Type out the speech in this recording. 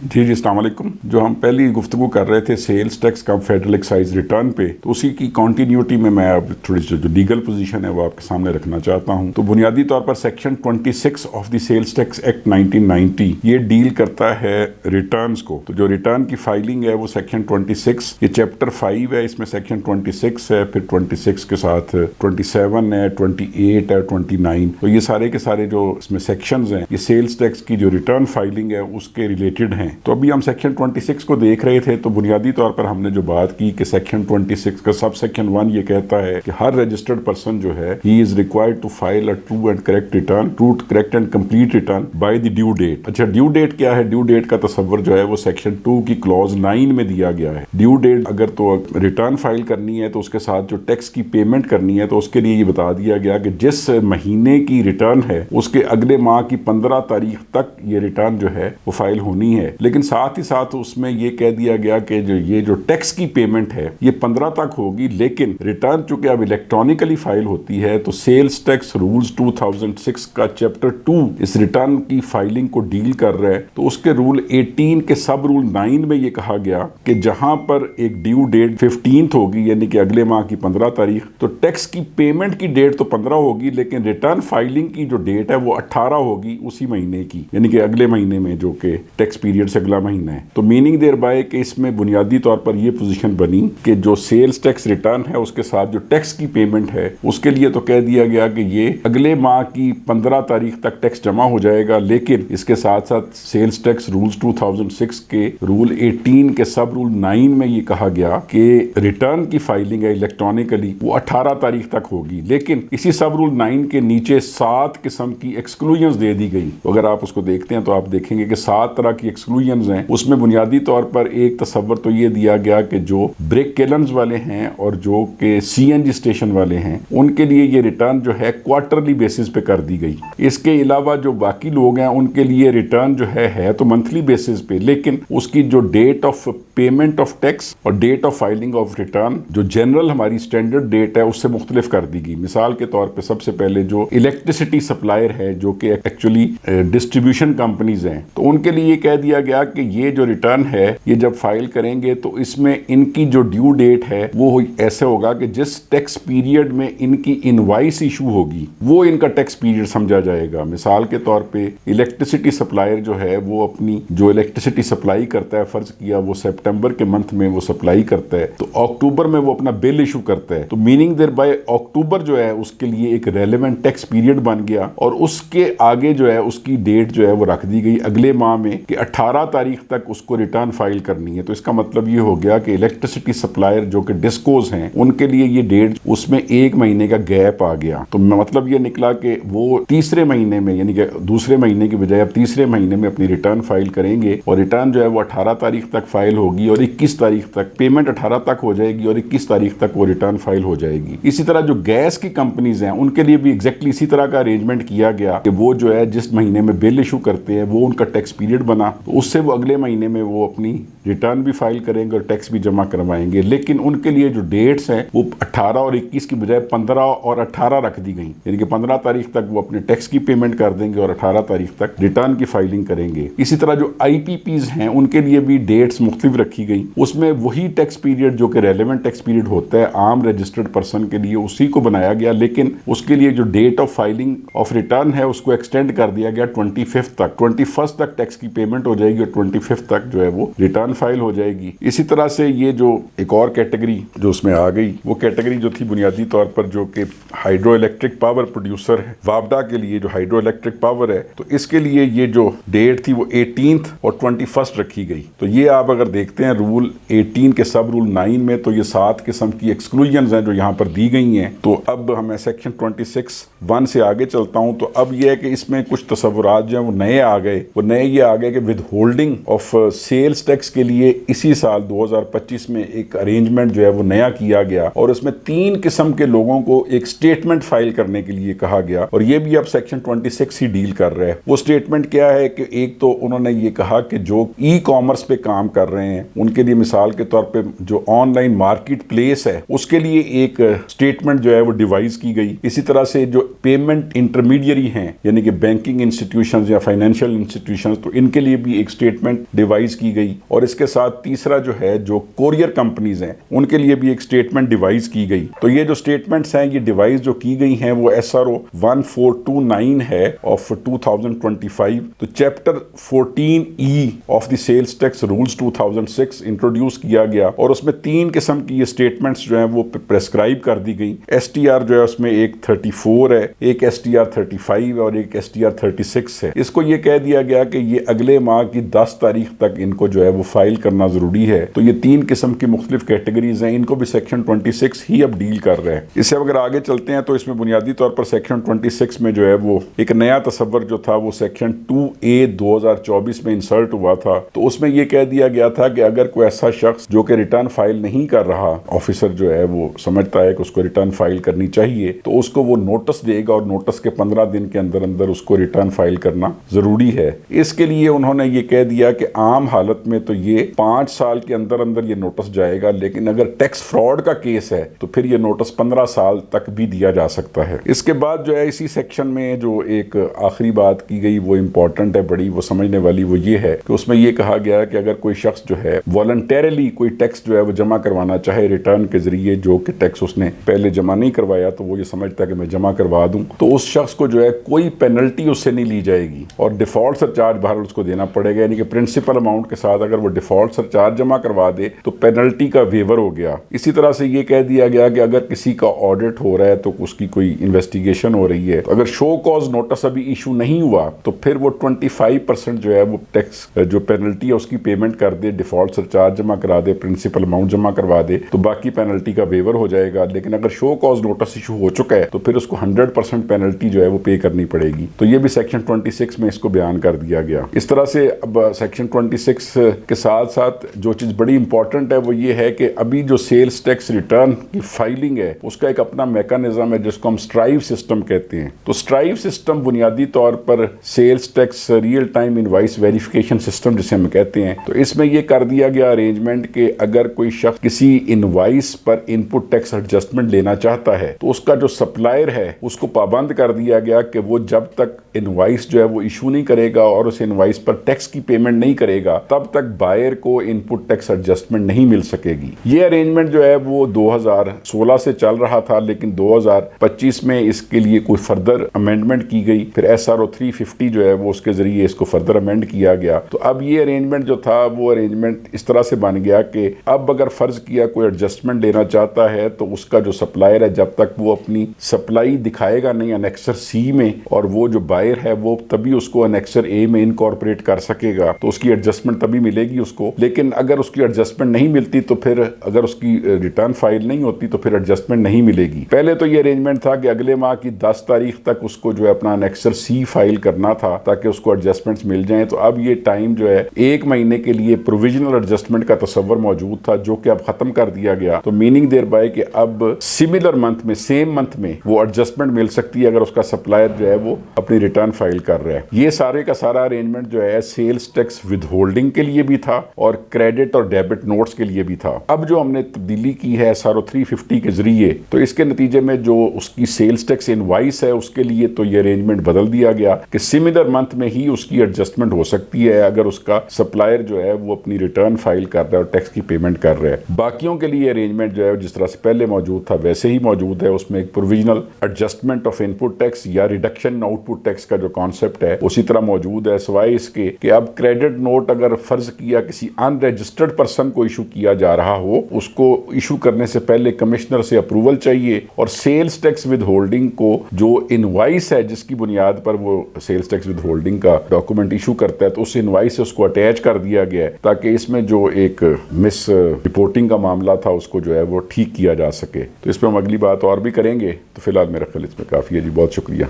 जी अस्सलाम वालेकुम। जो हम पहली गुफ्तगू कर रहे थे सेल्स टैक्स का फेडरल एक्साइज रिटर्न पे, तो उसी की कंटिन्यूटी में मैं अब थोड़ी सी जो लीगल पोजीशन है वो आपके सामने रखना चाहता हूँ। तो बुनियादी तौर पर section 26 of the sales tax act 1990 ये डील करता है रिटर्न्स को। तो जो रिटर्न की फाइलिंग है वो सेक्शन 26, ये चैप्टर 5 है, इसमें सेक्शन 26 है, फिर 26 के साथ 27 है, 28 है, 29। तो ये सारे के सारे जो इसमें सेक्शंस हैं ये सेल्स टैक्स की जो रिटर्न फाइलिंग है उसके रिलेटेड हैं। तो अभी हम सेक्शन 26 को देख रहे थे। तो बुनियादी तौर पर हमने जो बात की कि सेक्शन 26 का सब सेक्शन 1 ये कहता है कि हर रजिस्टर्ड पर्सन जो है he is required to file a true and correct return, true correct and complete return by the due date. अच्छा, ड्यू डेट क्या है? ड्यू डेट का तस्वर जो है वो सेक्शन 2 की क्लॉज 9 में दिया गया है। ड्यू डेट अगर तो रिटर्न फाइल करनी है तो उसके साथ जो टैक्स की पेमेंट करनी है तो उसके लिए ये बता दिया गया कि जिस महीने की रिटर्न है उसके अगले माह की 15 तारीख तक ये रिटर्न जो है वो फाइल होनी है। लेकिन साथ ही साथ उसमें ये कह दिया गया कि जो टैक्स की पेमेंट है ये 15 तक होगी, लेकिन रिटर्न चूंकि अब इलेक्ट्रॉनिकली फाइल होती है तो सेल्स टैक्स रूल्स 2006 का चैप्टर 2 इस रिटर्न की फाइलिंग को डील कर रहा है। तो उसके रूल 18 के सब रूल 9 में ये कहा गया कि जहां पर एक ड्यू डेट 15th होगी यानी कि अगले माह की 15 तारीख, तो टैक्स की पेमेंट की डेट तो 15 होगी, लेकिन रिटर्न फाइलिंग की जो डेट है वो 18 होगी उसी महीने की, यानी कि अगले महीने में जो कि टैक्स पीरियड से अगला महीना है। तो मीनिंग देयर बाय कि इसमें बुनियादी तौर पर यह पोजीशन बनी कि जो सेल्स टैक्स रिटर्न है उसके साथ जो टैक्स की पेमेंट है उसके लिए तो कह दिया गया कि ये अगले माह की 15 तारीख तक टैक्स जमा हो जाएगा, लेकिन इसके साथ साथ सेल्स टैक्स रूल्स 2006 के रूल 18 के सब रूल 9 में ये कहा गया कि रिटर्न की फाइलिंग है इलेक्ट्रॉनिकली वो 18 तारीख तक होगी। लेकिन इसी सब रूल 9 के नीचे 7 किस्म की एक्सक्लूजन दे दी गई। तो अगर आप उसको देखते हैं तो आप देखेंगे कि 7 तरह की एक्सक्लूजन हैं। उसमें बुनियादी तौर पर एक तस्वर तो ये दिया गया कि जो ब्रिक किलन्स वाले हैं और जो के सीएनजी स्टेशन वाले हैं उनके लिए ये रिटर्न जो है क्वार्टरली बेसिस पे कर दी गई। इसके अलावा जो बाकी लोग हैं उनके लिए रिटर्न जो है तो मंथली बेसिस पे, लेकिन उसकी जो date of payment of tax और date of filing of return जो जनरल हमारी स्टैंडर्ड डेट है उससे मुख्तलिफ कर दी गई। मिसाल के तौर पे सबसे पहले जो इलेक्ट्रिसिटी सप्लायर है जो कि एक्चुअली डिस्ट्रीब्यूशन कंपनीज हैं, तो उनके लिए कह दिया गया कि ये जो रिटर्न है ये जब फाइल करेंगे तो इसमें इनकी जो ड्यू डेट है वो ऐसे होगा कि जिस टैक्स पीरियड में इनकी इनवाइस इशू होगी वो इनका टैक्स पीरियड समझा जाएगा। मिसाल के तौर पे इलेक्ट्रिसिटी सप्लायर जो है वो अपनी जो इलेक्ट्रिसिटी सप्लाई करता है, फर्ज किया वो सितंबर के मंथ में वो सप्लाई करता है, तो अक्टूबर में वो अपना बिल इशू करता है, तो मीनिंग देयर बाय अक्टूबर जो है उसके लिए एक रेलेवेंट टैक्स पीरियड बन गया और उसके आगे जो है उसकी डेट जो है वो रख दी गई अगले माह में कि 18 तारीख तक उसको रिटर्न फाइल करनी है। तो इसका मतलब ये हो गया कि इलेक्ट्रिसिटी सप्लायर जो कि डिस्कोज हैं उनके लिए ये डेट उसमें 1 महीने का गैप आ गया। तो मतलब ये निकला कि वो तीसरे महीने में यानी कि दूसरे महीने की बजाय अब तीसरे महीने में अपनी रिटर्न फाइल करेंगे और रिटर्न जो है वो 18 तारीख तक फाइल होगी और 21 तारीख तक पेमेंट 18 तक हो जाएगी और 21 तारीख तक वो रिटर्न फाइल हो जाएगी। इसी तरह जो गैस की कंपनीज हैं उनके लिए भी एग्जैक्टली इसी तरह का अरेंजमेंट किया गया कि वो जो है जिस महीने में बिल इशू करते हैं वो उनका टैक्स पीरियड बना, तो उससे वो अगले महीने में वो अपनी रिटर्न भी फाइल करेंगे और टैक्स भी जमा करवाएंगे। लेकिन उनके लिए जो डेट्स हैं वो 18 और 21 की बजाय 15 और 18 रख दी गई, यानी कि 15 तारीख तक वो अपने टैक्स की पेमेंट कर देंगे और 18 तारीख तक रिटर्न की फाइलिंग करेंगे। इसी तरह जो आईपीपीज हैं उनके लिए भी डेट्स मुख्तलिफ रखी गई। उसमें वही टैक्स पीरियड जो कि रेलेवेंट टैक्स पीरियड होता है आम रजिस्टर्ड पर्सन के लिए उसी को बनाया गया, लेकिन उसके लिए जो date of filing of return है उसको एक्सटेंड कर दिया गया 25 तक। 21 तक टैक्स की पेमेंट हो जाएगी और 25 तक जो है वो रिटर्न फाइल हो जाएगी। इसी तरह से ये जो एक और कैटेगरी जो उसमें आ गई वो कैटेगरी जो थी बुनियादी तौर पर जो कि हाइड्रो इलेक्ट्रिक पावर प्रोड्यूसर है, वापडा के लिए जो हाइड्रो इलेक्ट्रिक पावर है, तो इसके लिए ये जो डेट थी वो 18th और 21st रखी गई। तो ये आप अगर देखते हैं रूल 18 के सब रूल 9 में तो ये 7 किस्म की एक्सक्लूजन हैं जो यहाँ पर दी गई हैं। तो अब हमें सेक्शन 26(1) से आगे चलता हूँ। तो अब ये है कि इसमें कुछ तस्वुरात जो है वो नए आ गए गए, वो नए ये आ गए कि withholding of sales tax के लिए इसी साल 2025 में एक अरेंजमेंट जो है वो नया किया गया और उसमें 3 किस्म के लोगों को एक स्टेटमेंट फाइल करने के लिए कहा गया और ये भी अब सेक्शन 26 ही डील कर रहे हैं। वो स्टेटमेंट क्या है कि एक तो उन्होंने ये कहा कि जो ई कॉमर्स पे काम कर रहे हैं उनके लिए मिसाल के तौर पे जो ऑनलाइन मार्केट प्लेस है उसके लिए एक स्टेटमेंट जो है वो डिवाइस की गई। इसी तरह से जो पेमेंट इंटरमीडियरी हैं यानी कि बैंकिंग इंस्टीट्यूशंस या फाइनेंशियल इंस्टीट्यूशंस, तो इनके लिए भी एक स्टेटमेंट डिवाइस की गई और इसके साथ तीसरा जो है जो कोरियर कंपनीज हैं उनके लिए भी एक स्टेटमेंट डिवाइस की गई। तो ये जो स्टेटमेंट्स हैं, ये डिवाइस जो की गई हैं वो SRO 1429 है ऑफ 2025। तो chapter 14E of the sales tax rules 2006 introduce किया गया और उसमें 3 किस्म की ये स्टेटमेंट्स जो हैं वो प्रेस्क्राइब कर दी गई। STR जो है उसमें एक 34 है, एक STR 35 और एक STR 36 है। इसको ये कह दिया गया कि ये अगले माह की 10 तारीख तक इनको जो है वो फाइल करना जरूरी है। तो ये 3 किस्म की मुख्तलिफ कैटेगरीज हैं, इनको भी सेक्शन 26 ही अब डील कर रहे हैं। इससे अगर आगे चलते हैं तो इसमें बुनियादी तौर पर सेक्शन 26 में जो है वो एक नया तसव्वुर जो था वो सेक्शन 2A 2024 में इंसर्ट हुआ था। तो उसमें ये कह दिया गया था कि अगर कोई ऐसा शख्स जो कि रिटर्न फाइल नहीं कर रहा, ऑफिसर जो है वो समझता है कि उसको रिटर्न फाइल करनी चाहिए, तो उसको वो नोटिस देगा और नोटिस के 15 दिन के अंदर अंदर उसको रिटर्न फाइल करना जरूरी है। इसके लिए उन्होंने ये कह दिया कि आम हालत में तो ये 5 साल के अंदर अंदर ये नोटिस जाएगा, लेकिन अगर टैक्स फ्रॉड का केस है तो फिर ये नोटिस 15 साल तक भी दिया जा सकता है। इसके बाद जो है इसी सेक्शन में जो एक आखिरी बात की गई वो इंपॉर्टेंट है बड़ी, वो समझने वाली, वो ये है कि उसमें ये कहा गया कि अगर कोई शख्स जो है वॉलंटरली कोई टैक्स जो है वो जमा करवाना चाहे रिटर्न के जरिए, जो कि टैक्स उसने पहले जमा नहीं करवाया तो वो ये समझता है कि मैं जमा करवा दूं, तो उस शख्स को जो है कोई पेनल्टी उससे नहीं ली जाएगी और डिफॉल्ट सरचार्ज बहरहाल उसको देना पड़ेगा। यानी कि प्रिंसिपल अमाउंट के साथ अगर वो डिफॉल्ट सरचार्ज जमा करवा दे तो पेनल्टी का वेवर हो गया। इसी तरह से ये कह दिया गया कि अगर किसी का ऑडिट हो रहा है तो उसकी कोई इन्वेस्टिगेशन हो रही है, तो अगर शो कॉज नोटिस अभी इशू नहीं हुआ तो फिर वो 25% जो है वो टैक्स जो पेनल्टी है उसकी पेमेंट कर दे, डिफॉल्ट सरचार्ज जमा करा दे, प्रिंसिपल अमाउंट जमा करवा दे, तो बाकी पेनल्टी का वेवर हो जाएगा। लेकिन अगर शो कॉज नोटिस इशू हो चुका है तो फिर उसको 100% पेनल्टी जो है वो पे करनी पड़ेगी। तो ये भी सेक्शन 26 में इसको बयान कर दिया गया। इस तरह से अब सेक्शन 26 के साथ साथ जो चीज बड़ी इंपॉर्टेंट है वो ये है कि अभी जो सेल्स टैक्स रिटर्न की फाइलिंग है उसका एक अपना मैकेनिज्म है जिसको हम स्ट्राइव सिस्टम कहते हैं। तो स्ट्राइव सिस्टम बुनियादी तौर पर sales tax real time invoice verification system जिसे हम कहते हैं। तो इसमें यह कर दिया गया अरेंजमेंट कि अगर कोई शख्स किसी इनवॉइस पर इनपुट टैक्स एडजस्टमेंट लेना चाहता है तो उसका जो सप्लायर है उसको पाबंद कर दिया गया कि वो जब तक इनवॉइस जो है वो इशू नहीं करेगा और उस इनवॉइस पर टैक्स की पेमेंट नहीं करेगा तब तक बायर को इनपुट टैक्स एडजस्टमेंट नहीं मिल सकेगी। ये अरेंजमेंट जो है वो 2016 से चल रहा था, लेकिन 2025 में इसके लिए कोई फर्दर अमेंडमेंट की गई। फिर SRO 350 जो है वो उसके जरिए इसको फर्दर अमेंड किया गया। तो अब ये अरेंजमेंट जो था वो अरेंजमेंट इस तरह से बन गया कि अब अगर फर्ज किया कोई एडजस्टमेंट लेना चाहता है तो उसका जो सप्लायर है जब तक वो अपनी सप्लाई दिखाएगा नहीं अनेक्सर C में, और वो जो बायर है वो तभी उसको अनेक्सर A में इनकॉर्पोरेट कर सकेगा, तो उसकी एडजस्टमेंट तभी मिलेगी उसको। लेकिन अगर उसकी एडजस्टमेंट नहीं मिलती तो फिर अगर उसकी रिटर्न फाइल नहीं होती तो फिर एडजस्टमेंट नहीं मिलेगी। पहले तो ये अरेंजमेंट था कि अगले माह की 10 तारीख तक उसको जो है अपना अनेक्सर C फाइल करना था ताकि उसको एडजस्टमेंट्स मिल जाएं। तो अब ये टाइम जो है 1 महीने के लिए प्रोविजनल एडजस्टमेंट का तस्वर मौजूद था जो कि अब खत्म कर दिया गया। तो मीनिंग देयर बाय कि अब सिमिलर मंथ में, सेम मंथ में वो एडजस्टमेंट मिल सकती है अगर उसका सप्लायर जो है वो अपनी रिटर्न फाइल कर रहा है। ये सारे का सारा अरेंजमेंट जो है सेल्स टैक्स विद होल्डिंग के लिए भी था और क्रेडिट और डेबिट नोट्स के लिए भी था। अब जो हमने तब्दीली की है SRO 350 के जरिए, तो इसके नतीजे में जो उसकी सेल्स टैक्स इनवॉइस है उसके लिए तो ये अरेंजमेंट बदल दिया गया कि सिमिलर मंथ में ही उसकी एडजस्टमेंट हो सकती है अगर उसका सप्लायर जो है वो अपनी रिटर्न फाइल कर रहा है और टैक्स की पेमेंट कर रहा है। बाकियों के लिए अरेंजमेंट जो है जिस तरह से पहले मौजूद था वैसे ही मौजूद है। उसमें एक provisional adjustment of input tax या रिडक्शन आउटपुट टैक्स का जो कॉन्सेप्ट है उसी तरह मौजूद है, सिवाय इसके कि अब क्रेडिट नोट अगर फर्ज किया किसी अनरजिस्टर्ड पर्सन को इशू किया जा रहा हो, उसको इशू करने से पहले कमिश्नर से अप्रूवल चाहिए, और सेल्स टैक्स विद होल्डिंग को जो इनवॉइस है जिसकी बुनियाद पर वो सेल्स टैक्स विद होल्डिंग का डॉक्यूमेंट इशू करता है तो उस इनवॉइस से उसको अटैच कर दिया गया है ताकि इसमें जो एक मिस रिपोर्टिंग का मामला था उसको जो है वो ठीक किया जा सके। तो इस पर हम अगली बात और भी करेंगे। तो फिलहाल मेरा ख्याल इसमें काफ़ी है जी। बहुत शुक्रिया।